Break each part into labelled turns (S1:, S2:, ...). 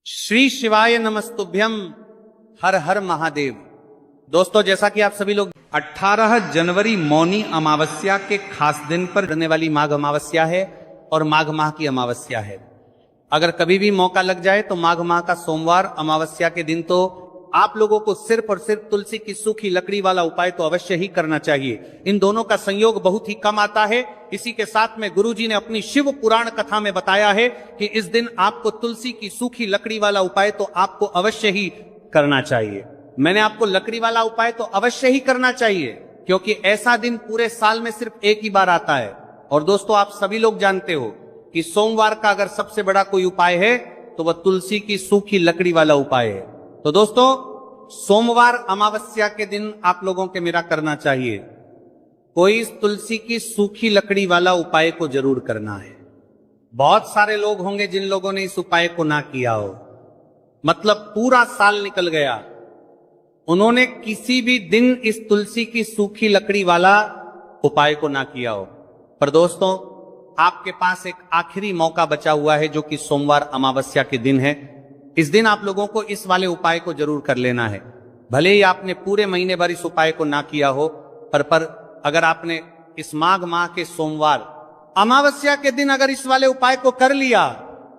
S1: श्री शिवाय नमस्तुभ्यम। हर हर महादेव। दोस्तों, जैसा कि आप सभी लोग 18 जनवरी मौनी अमावस्या के खास दिन पर पड़ने वाली माघ अमावस्या है और माघ माह की अमावस्या है। अगर कभी भी मौका लग जाए तो माघ माह का सोमवार अमावस्या के दिन तो आप लोगों को सिर्फ और सिर्फ तुलसी की सूखी लकड़ी वाला उपाय तो अवश्य ही करना चाहिए। इन दोनों का संयोग बहुत ही कम आता है। इसी के साथ में गुरुजी ने अपनी शिव पुराण कथा में बताया है कि इस दिन आपको तुलसी की सूखी लकड़ी वाला उपाय तो आपको अवश्य ही करना चाहिए। मैंने आपको लकड़ी वाला उपाय तो अवश्य ही करना चाहिए, क्योंकि ऐसा दिन पूरे साल में सिर्फ एक ही बार आता है। और दोस्तों, आप सभी लोग जानते हो कि सोमवार का अगर सबसे बड़ा कोई उपाय है तो वह तुलसी की सूखी लकड़ी वाला उपाय है। तो दोस्तों, सोमवार अमावस्या के दिन आप लोगों के मेरा करना चाहिए, कोई इस तुलसी की सूखी लकड़ी वाला उपाय को जरूर करना है। बहुत सारे लोग होंगे जिन लोगों ने इस उपाय को ना किया हो, मतलब पूरा साल निकल गया, उन्होंने किसी भी दिन इस तुलसी की सूखी लकड़ी वाला उपाय को ना किया हो। पर दोस्तों, आपके पास एक आखिरी मौका बचा हुआ है, जो कि सोमवार अमावस्या के दिन है। इस दिन आप लोगों को इस वाले उपाय को जरूर कर लेना है। भले ही आपने पूरे महीने भर इस उपाय को ना किया हो, पर अगर आपने इस माघ माह के सोमवार अमावस्या के दिन अगर इस वाले उपाय को कर लिया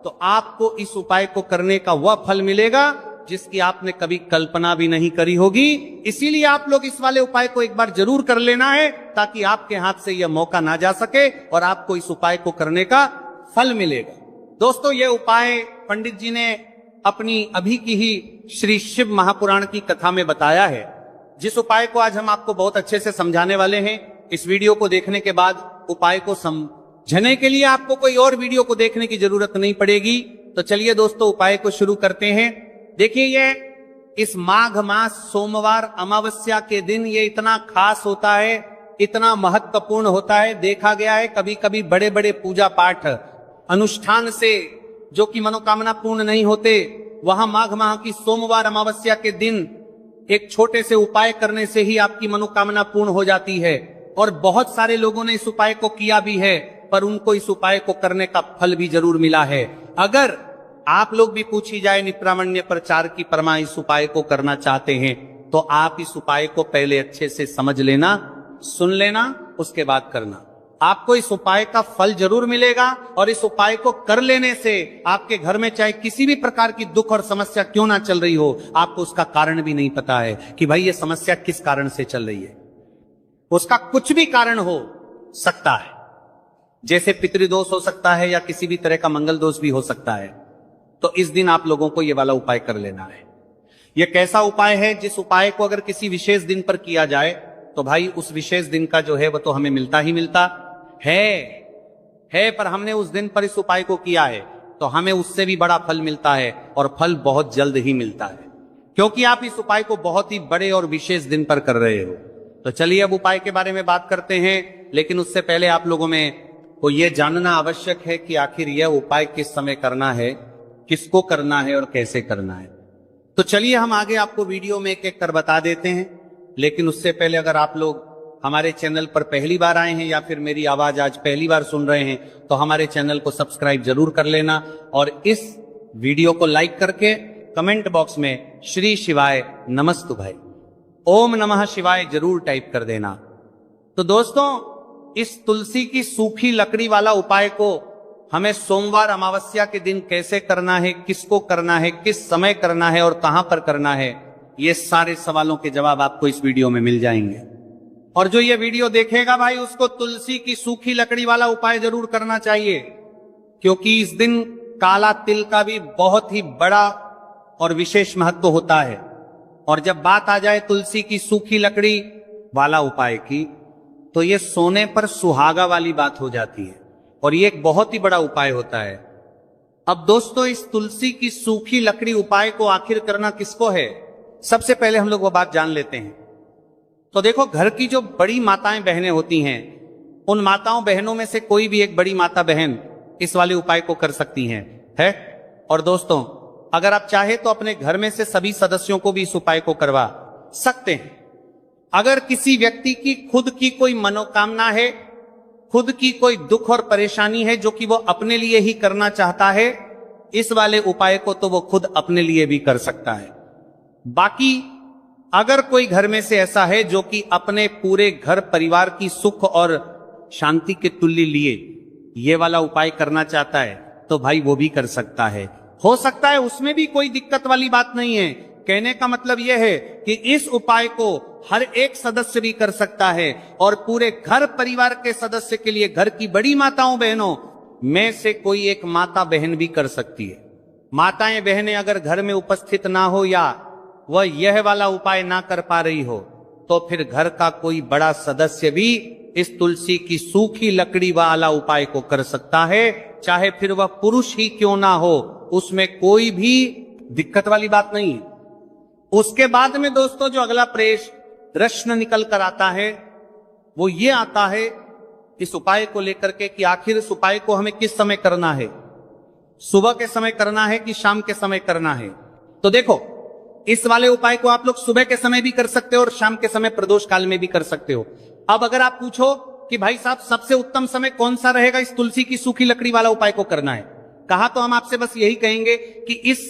S1: तो आपको इस उपाय को करने का वह फल मिलेगा जिसकी आपने कभी कल्पना भी नहीं करी होगी। इसीलिए आप लोग इस वाले उपाय को एक बार जरूर कर लेना है, ताकि आपके हाथ से यह मौका ना जा सके और आपको इस उपाय को करने का फल मिलेगा। दोस्तों, यह उपाय पंडित जी ने अपनी अभी की ही श्री शिव महापुराण की कथा में बताया है, जिस उपाय को आज हम आपको बहुत अच्छे से समझाने वाले हैं। इस वीडियो को देखने के बाद उपाय को समझने के लिए आपको कोई और वीडियो को देखने की जरूरत नहीं पड़ेगी। तो चलिए दोस्तों, उपाय को शुरू करते हैं। देखिए, ये इस माघ मास सोमवार अमावस्या के दिन ये इतना खास होता है, इतना महत्वपूर्ण होता है। देखा गया है कभी कभी बड़े बड़े पूजा पाठ अनुष्ठान से जो कि मनोकामना पूर्ण नहीं होते, वहां माघ माह की सोमवार अमावस्या के दिन एक छोटे से उपाय करने से ही आपकी मनोकामना पूर्ण हो जाती है। और बहुत सारे लोगों ने इस उपाय को किया भी है, पर उनको इस उपाय को करने का फल भी जरूर मिला है। अगर आप लोग भी पूछी जाए निप्रामण्य प्रचार की परमा इस उपाय को करना चाहते हैं, तो आप इस उपाय को पहले अच्छे से समझ लेना, सुन लेना, उसके बाद करना। आपको इस उपाय का फल जरूर मिलेगा। और इस उपाय को कर लेने से आपके घर में चाहे किसी भी प्रकार की दुख और समस्या क्यों ना चल रही हो, आपको उसका कारण भी नहीं पता है कि भाई ये समस्या किस कारण से चल रही है। उसका कुछ भी कारण हो सकता है, जैसे पितृदोष हो सकता है या किसी भी तरह का मंगल दोष भी हो सकता है। तो इस दिन आप लोगों को ये वाला उपाय कर लेना है। यह कैसा उपाय है, जिस उपाय को अगर किसी विशेष दिन पर किया जाए तो भाई उस विशेष दिन का जो है वह तो हमें मिलता ही मिलता है। पर हमने उस दिन पर इस उपाय को किया है तो हमें उससे भी बड़ा फल मिलता है, और फल बहुत जल्द ही मिलता है, क्योंकि आप इस उपाय को बहुत ही बड़े और विशेष दिन पर कर रहे हो। तो चलिए अब उपाय के बारे में बात करते हैं, लेकिन उससे पहले आप लोगों में को यह जानना आवश्यक है कि आखिर यह उपाय किस समय करना है, किसको करना है और कैसे करना है। तो चलिए हम आगे आपको वीडियो में एक एक कर बता देते हैं। लेकिन उससे पहले अगर आप लोग हमारे चैनल पर पहली बार आए हैं या फिर मेरी आवाज आज पहली बार सुन रहे हैं, तो हमारे चैनल को सब्सक्राइब जरूर कर लेना, और इस वीडियो को लाइक करके कमेंट बॉक्स में श्री शिवाय नमस्तुभ्यं, ओम नमः शिवाय जरूर टाइप कर देना। तो दोस्तों, इस तुलसी की सूखी लकड़ी वाला उपाय को हमें सोमवार अमावस्या के दिन कैसे करना है, किसको करना है, किस समय करना है और कहां पर करना है, ये सारे सवालों के जवाब आपको इस वीडियो में मिल जाएंगे। और जो ये वीडियो देखेगा भाई, उसको तुलसी की सूखी लकड़ी वाला उपाय जरूर करना चाहिए, क्योंकि इस दिन काला तिल का भी बहुत ही बड़ा और विशेष महत्व होता है। और जब बात आ जाए तुलसी की सूखी लकड़ी वाला उपाय की, तो ये सोने पर सुहागा वाली बात हो जाती है, और ये एक बहुत ही बड़ा उपाय होता है। अब दोस्तों, इस तुलसी की सूखी लकड़ी उपाय को आखिर करना किसको है, सबसे पहले हम लोग वो बात जान लेते हैं। तो देखो, घर की जो बड़ी माताएं बहनें होती हैं, उन माताओं बहनों में से कोई भी एक बड़ी माता बहन इस वाले उपाय को कर सकती है। और दोस्तों, अगर आप चाहे तो अपने घर में से सभी सदस्यों को भी इस उपाय को करवा सकते हैं। अगर किसी व्यक्ति की खुद की कोई मनोकामना है, खुद की कोई दुख और परेशानी है जो कि वो अपने लिए ही करना चाहता है, इस वाले उपाय को तो वो खुद अपने लिए भी कर सकता है। बाकी अगर कोई घर में से ऐसा है जो कि अपने पूरे घर परिवार की सुख और शांति के तुल्य लिए ये वाला उपाय करना चाहता है तो भाई वो भी कर सकता है। हो सकता है उसमें भी कोई दिक्कत वाली बात नहीं है। कहने का मतलब यह है कि इस उपाय को हर एक सदस्य भी कर सकता है और पूरे घर परिवार के सदस्य के लिए घर की बड़ी माताओं बहनों में से कोई एक माता बहन भी कर सकती है। माताएं बहनें अगर घर में उपस्थित ना हो या वह यह वाला उपाय ना कर पा रही हो तो फिर घर का कोई बड़ा सदस्य भी इस तुलसी की सूखी लकड़ी वाला उपाय को कर सकता है, चाहे फिर वह पुरुष ही क्यों ना हो, उसमें कोई भी दिक्कत वाली बात नहीं है। उसके बाद में दोस्तों जो अगला प्रश्न निकल कर आता है वो ये आता है इस उपाय को लेकर के कि आखिर इस उपाय को हमें किस समय करना है, सुबह के समय करना है कि शाम के समय करना है। तो देखो, इस वाले उपाय को आप लोग सुबह के समय भी कर सकते हो और शाम के समय प्रदोष काल में भी कर सकते हो। अब अगर आप पूछो कि भाई साहब सबसे उत्तम समय कौन सा रहेगा इस तुलसी की सूखी लकड़ी वाला उपाय को करना है, कहा तो हम आपसे बस यही कहेंगे कि इस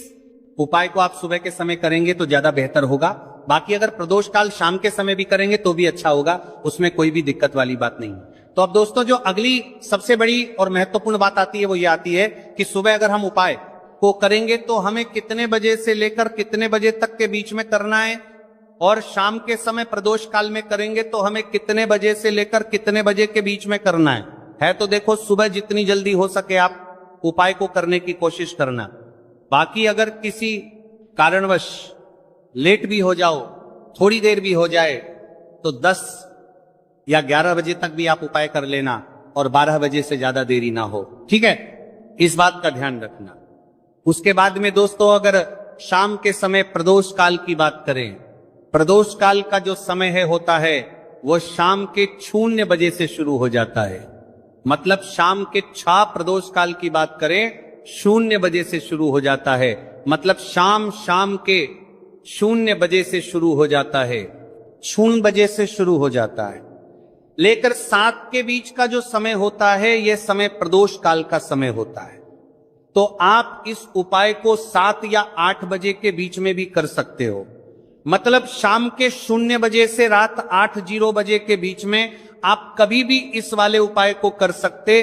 S1: उपाय को आप सुबह के समय करेंगे तो ज्यादा बेहतर होगा। बाकी अगर प्रदोष काल शाम के समय भी करेंगे तो भी अच्छा होगा, उसमें कोई भी दिक्कत वाली बात नहीं। तो अब दोस्तों जो अगली सबसे बड़ी और महत्वपूर्ण बात आती है वो ये आती है कि सुबह अगर हम उपाय को करेंगे तो हमें कितने बजे से लेकर कितने बजे तक के बीच में करना है, और शाम के समय प्रदोष काल में करेंगे तो हमें कितने बजे से लेकर कितने बजे के बीच में करना है। तो देखो, सुबह जितनी जल्दी हो सके आप उपाय को करने की कोशिश करना। बाकी अगर किसी कारणवश लेट भी हो जाओ, थोड़ी देर भी हो जाए, तो 10 या 11 बजे तक भी आप उपाय कर लेना और 12 बजे से ज्यादा देरी ना हो, ठीक है, इस बात का ध्यान रखना। उसके बाद में दोस्तों अगर शाम के समय प्रदोष काल की बात करें, प्रदोष काल का जो समय होता है वो शाम के 0 बजे से शुरू हो जाता है। मतलब शाम के 6 प्रदोष काल की बात करें 0 बजे से शुरू हो जाता है। मतलब शाम के 0 बजे से शुरू हो जाता है, 0 बजे से शुरू हो जाता है। लेकर 7 के बीच का जो समय होता है यह समय प्रदोष काल का समय होता है। तो आप इस उपाय को 7 या 8 बजे के बीच में भी कर सकते हो। मतलब शाम के 0 बजे से रात 8:00 बजे के बीच में आप कभी भी इस वाले उपाय को कर सकते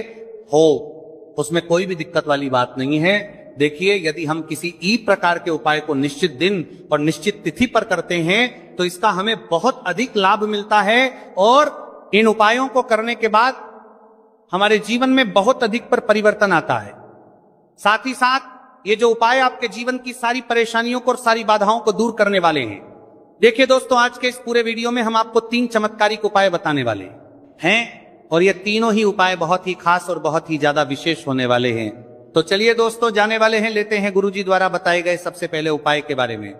S1: हो, उसमें कोई भी दिक्कत वाली बात नहीं है। देखिए, यदि हम किसी ई प्रकार के उपाय को निश्चित दिन और निश्चित तिथि पर करते हैं तो इसका हमें बहुत अधिक लाभ मिलता है और इन उपायों को करने के बाद हमारे जीवन में बहुत अधिक पर परिवर्तन आता है। साथ ही साथ ये जो उपाय आपके जीवन की सारी परेशानियों को और सारी बाधाओं को दूर करने वाले हैं। देखिए दोस्तों, आज के इस पूरे वीडियो में हम आपको 3 चमत्कारिक उपाय बताने वाले हैं और ये तीनों ही उपाय बहुत ही खास और बहुत ही ज्यादा विशेष होने वाले हैं। तो चलिए दोस्तों, जाने वाले हैं, लेते हैं गुरुजी द्वारा बताए गए सबसे पहले उपाय के बारे में।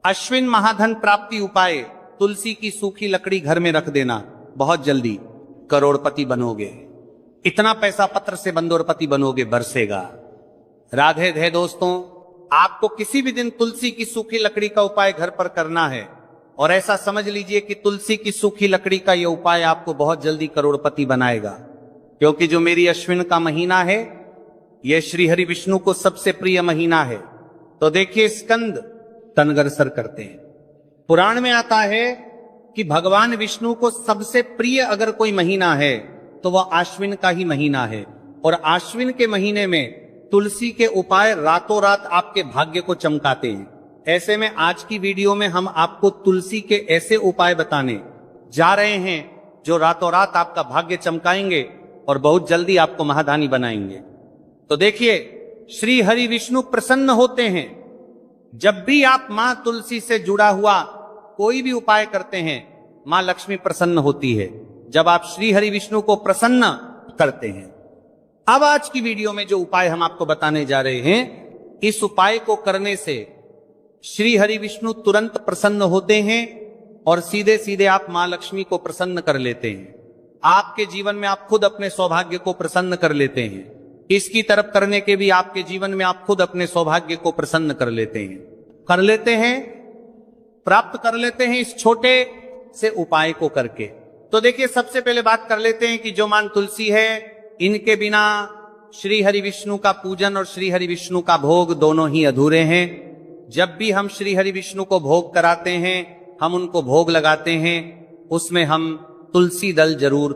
S1: अश्विन महाधन प्राप्ति उपाय, तुलसी की सूखी लकड़ी घर में रख देना, बहुत जल्दी करोड़पति बनोगे। इतना पैसा पत्र से बंदोरपति बनोगे, बरसेगा। राधे धे दोस्तों, आपको किसी भी दिन तुलसी की सूखी लकड़ी का उपाय घर पर करना है और ऐसा समझ लीजिए कि तुलसी की सूखी लकड़ी का यह उपाय आपको बहुत जल्दी करोड़पति बनाएगा। क्योंकि जो मेरी अश्विन का महीना है यह श्री हरि विष्णु को सबसे प्रिय महीना है। तो देखिए, स्कंद तनगरसर करते हैं। पुराण में आता है कि भगवान विष्णु को सबसे प्रिय अगर कोई महीना है तो वह आश्विन का ही महीना है। और आश्विन के महीने में तुलसी के उपाय रातों रात आपके भाग्य को चमकाते हैं। ऐसे में आज की वीडियो में हम आपको तुलसी के ऐसे उपाय बताने जा रहे हैं जो रातों रात आपका भाग्य चमकाएंगे और बहुत जल्दी आपको महादानी बनाएंगे। तो देखिए, श्री हरि विष्णु प्रसन्न होते हैं जब भी आप मां तुलसी से जुड़ा हुआ कोई भी उपाय करते हैं। मां लक्ष्मी प्रसन्न होती है जब आप श्री हरि विष्णु को प्रसन्न करते हैं। अब आज की वीडियो में जो उपाय हम आपको बताने जा रहे हैं, इस उपाय को करने से श्री हरि विष्णु तुरंत प्रसन्न होते हैं और सीधे सीधे आप मां लक्ष्मी को प्रसन्न कर लेते हैं। आपके जीवन में आप खुद अपने सौभाग्य को प्रसन्न कर लेते हैं। इसकी तरफ करने के भी आपके जीवन में आप खुद अपने सौभाग्य को प्रसन्न कर लेते हैं, प्राप्त कर लेते हैं इस छोटे से उपाय को करके। तो देखिए, सबसे पहले बात कर लेते हैं कि जो मां तुलसी है, इनके बिना श्री हरि विष्णु का पूजन और श्री हरि विष्णु का भोग दोनों ही अधूरे हैं। जब भी हम श्री हरि विष्णु को भोग कराते हैं, हम उनको भोग लगाते हैं, उसमें हम तुलसी दल जरूर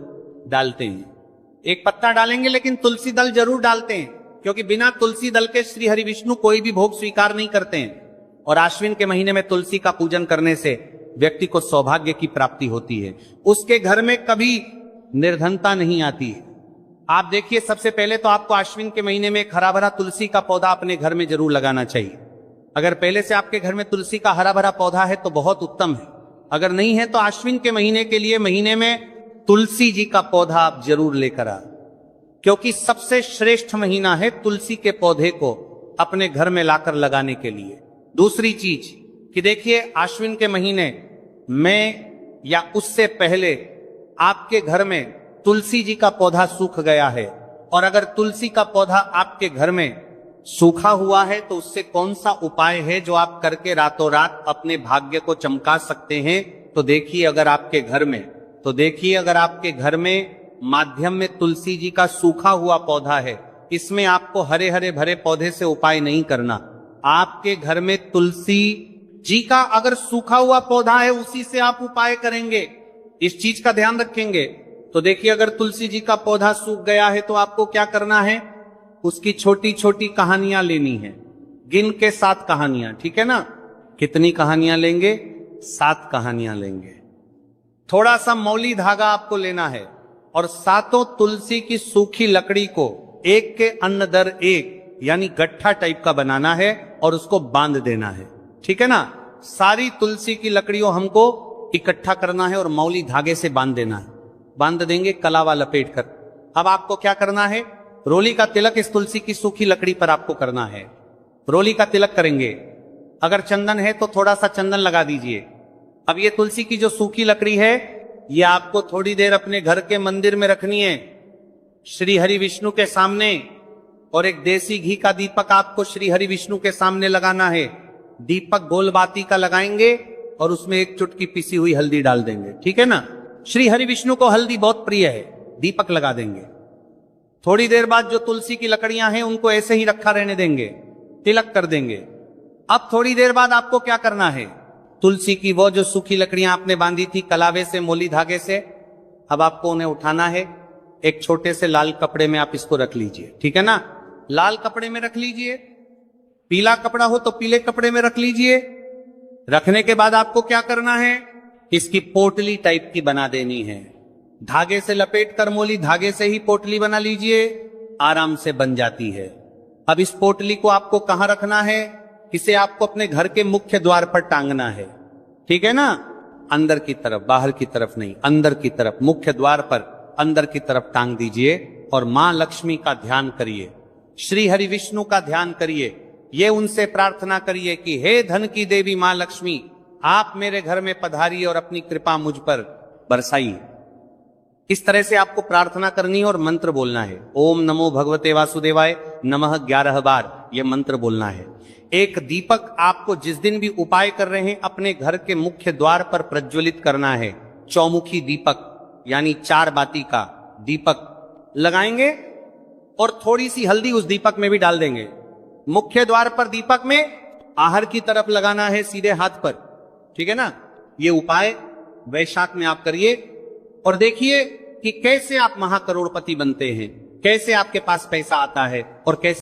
S1: डालते हैं। एक पत्ता डालेंगे लेकिन तुलसी दल जरूर डालते हैं, क्योंकि बिना तुलसी दल के श्री हरि विष्णु कोई भी भोग स्वीकार नहीं करते हैं। और आश्विन के महीने में तुलसी का पूजन करने से व्यक्ति को सौभाग्य की प्राप्ति होती है, उसके घर में कभी निर्धनता नहीं आती है। आप देखिए, सबसे पहले तो आपको आश्विन के महीने में एक हरा भरा तुलसी का पौधा अपने घर में जरूर लगाना चाहिए। अगर पहले से आपके घर में तुलसी का हरा भरा पौधा है तो बहुत उत्तम है, अगर नहीं है तो आश्विन के महीने के लिए महीने में तुलसी जी का पौधा आप जरूर लेकर आ, क्योंकि सबसे श्रेष्ठ महीना है तुलसी के पौधे को अपने घर में लाकर लगाने के लिए। दूसरी चीज कि देखिए, आश्विन के महीने में या उससे पहले आपके घर में तुलसी जी का पौधा सूख गया है, और अगर तुलसी का पौधा आपके घर में सूखा हुआ है तो उससे कौन सा उपाय है जो आप करके रातों रात अपने भाग्य को चमका सकते हैं। तो देखिए, अगर आपके घर में माध्यम में तुलसी जी का सूखा हुआ पौधा है, इसमें आपको हरे हरे भरे पौधे से उपाय नहीं करना। आपके घर में तुलसी जी का अगर सूखा हुआ पौधा है, उसी से आप उपाय करेंगे, इस चीज का ध्यान रखेंगे। तो देखिए, अगर तुलसी जी का पौधा सूख गया है तो आपको क्या करना है, उसकी छोटी छोटी कहानियां लेनी है, गिन के 7 कहानियां, ठीक है ना। कितनी कहानियां लेंगे? 7 कहानियां लेंगे। थोड़ा सा मौली धागा आपको लेना है और 7 तुलसी की सूखी लकड़ी को एक के अन्न दर एक यानी गट्ठा टाइप का बनाना है और उसको बांध देना है, ठीक है ना। सारी तुलसी की लकड़ियों हमको इकट्ठा करना है और मौली धागे से बांध देना है। बांध देंगे कलावा लपेट कर। अब आपको क्या करना है, रोली का तिलक इस तुलसी की सूखी लकड़ी पर आपको करना है। रोली का तिलक करेंगे, अगर चंदन है तो थोड़ा सा चंदन लगा दीजिए। अब ये तुलसी की जो सूखी लकड़ी है, ये आपको थोड़ी देर अपने घर के मंदिर में रखनी है, श्री हरि विष्णु के सामने, और एक देसी घी का दीपक आपको श्री हरि विष्णु के सामने लगाना है। दीपक गोलबाती का लगाएंगे और उसमें एक चुटकी पिसी हुई हल्दी डाल देंगे, ठीक है ना। श्री हरि विष्णु को हल्दी बहुत प्रिय है, दीपक लगा देंगे। थोड़ी देर बाद जो तुलसी की लकड़ियां हैं उनको ऐसे ही रखा रहने देंगे, तिलक कर देंगे। अब थोड़ी देर बाद आपको क्या करना है, तुलसी की वो जो सूखी लकड़ियां आपने बांधी थी कलावे से, मोली धागे से, अब आपको उन्हें उठाना है। एक छोटे से लाल कपड़े में आप इसको रख लीजिए, ठीक है ना। लाल कपड़े में रख लीजिए, पीला कपड़ा हो तो पीले कपड़े में रख लीजिए। रखने के बाद आपको क्या करना है, इसकी पोटली टाइप की बना देनी है। धागे से लपेट कर मोली धागे से ही पोटली बना लीजिए, आराम से बन जाती है। अब इस पोटली को आपको कहां रखना है, इसे आपको अपने घर के मुख्य द्वार पर टांगना है, ठीक है ना। अंदर की तरफ, बाहर की तरफ नहीं, अंदर की तरफ, मुख्य द्वार पर अंदर की तरफ टांग दीजिए और मां लक्ष्मी का ध्यान करिए, श्री हरि विष्णु का ध्यान करिए। ये उनसे प्रार्थना करिए कि हे धन की देवी मां लक्ष्मी, आप मेरे घर में पधारिए और अपनी कृपा मुझ पर बरसाइए। इस तरह से आपको प्रार्थना करनी है और मंत्र बोलना है। ओम नमो भगवते वासुदेवाय नमः 11 बार ये मंत्र बोलना है। एक दीपक आपको जिस दिन भी उपाय कर रहे हैं अपने घर के मुख्य द्वार पर प्रज्वलित करना है। चौमुखी दीपक यानी 4 बाती का दीपक लगाएंगे और थोड़ी सी हल्दी उस दीपक में भी डाल देंगे। मुख्य द्वार पर दीपक में आहर की तरफ लगाना है, सीधे हाथ पर, ठीक है ना। ये उपाय वैशाख में आप करिए और देखिए कि कैसे आप महाकरोड़पति बनते हैं, कैसे आपके पास पैसा आता है और कैसे